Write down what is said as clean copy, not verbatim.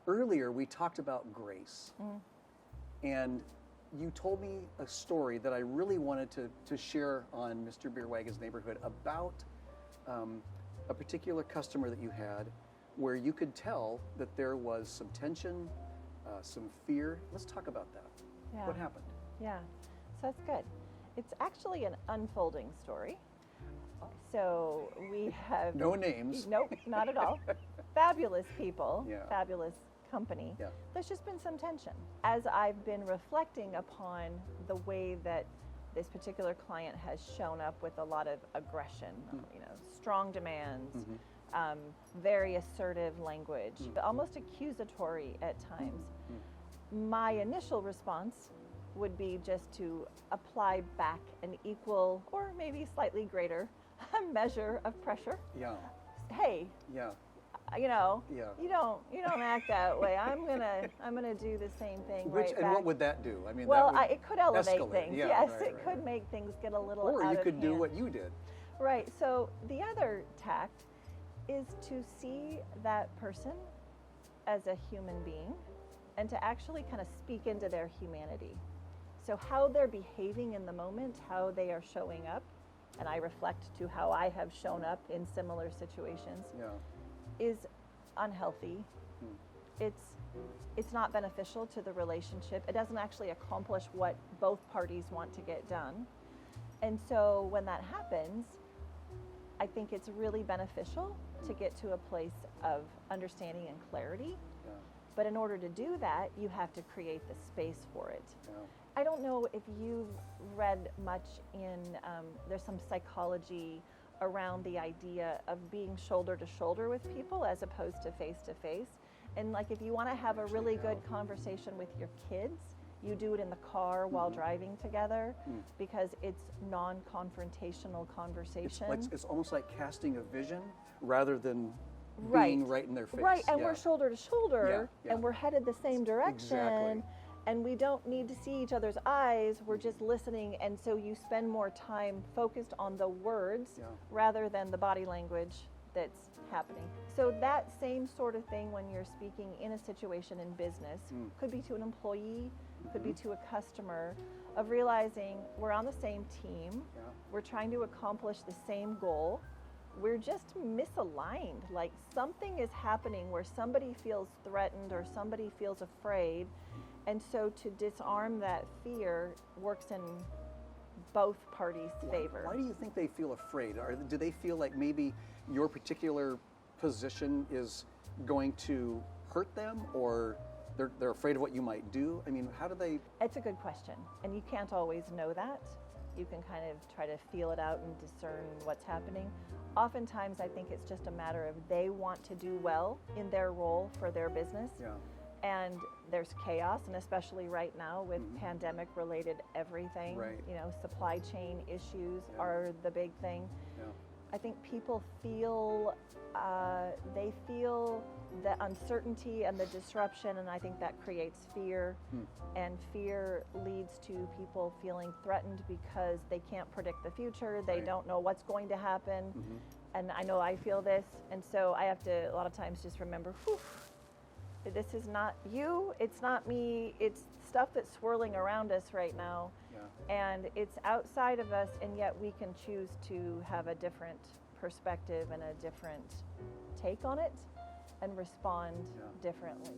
Earlier, we talked about grace. And you told me a story that I really wanted to share on Mr. Beerwagen's Neighborhood about a particular customer that you had where you could tell that there was some tension, some fear. Let's talk about that. Yeah. What happened? Yeah, so that's good. It's actually an unfolding story. So we have... No names. Nope, not at all. Fabulous people, Yeah. fabulous company. Yeah. There's just been some tension. As I've been reflecting upon the way that this particular client has shown up with a lot of aggression, strong demands, very assertive language, almost accusatory at times. My initial response would be just to apply back an equal or maybe slightly greater measure of pressure. Yeah. Hey, Yeah. you don't act that way. I'm gonna do the same thing right back. And what would that do? I mean, well, that would it could elevate escalate. things. Yeah, Yes, right, it could make things get a little or out you of could do hand. what you did. Right. So the other tact is to see that person as a human being and to actually kind of speak into their humanity. So how they're behaving in the moment, how they are showing up, and I reflect to how I have shown up in similar situations, Yeah. is unhealthy. It's not beneficial to the relationship. It doesn't actually accomplish what both parties want to get done. And so when that happens, I think it's really beneficial to get to a place of understanding and clarity. Yeah. But in order to do that, you have to create the space for it. Yeah. I don't know if you've read much in, there's some psychology around the idea of being shoulder to shoulder with people as opposed to face to face. And like if you want to have a really good conversation with your kids, you do it in the car while driving together because it's non-confrontational conversation. It's almost like casting a vision rather than being right in their face. Right, and we're shoulder to shoulder and we're headed the same direction. Exactly. And we don't need to see each other's eyes, we're just listening, and so you spend more time focused on the words rather than the body language that's happening. So that same sort of thing when you're speaking in a situation in business, could be to an employee, could be to a customer, of realizing we're on the same team, we're trying to accomplish the same goal, we're just misaligned. Like something is happening where somebody feels threatened or somebody feels afraid. And so to disarm that fear works in both parties' favor. Why do you think they feel afraid? Or do they feel like maybe your particular position is going to hurt them, or they're afraid of what you might do? I mean, how do they? It's a good question. And you can't always know that. You can kind of try to feel it out and discern what's happening. Oftentimes, I think it's just a matter of they want to do well in their role for their business. Yeah. And there's chaos, and especially right now with pandemic-related everything, supply chain issues are the big thing. Yeah. I think people feel, they feel the uncertainty and the disruption, and I think that creates fear. And fear leads to people feeling threatened because they can't predict the future, they don't know what's going to happen. And I know I feel this, and so I have to a lot of times just remember, this is not you, it's not me, it's stuff that's swirling around us right now. And it's outside of us, and yet we can choose to have a different perspective and a different take on it and respond differently.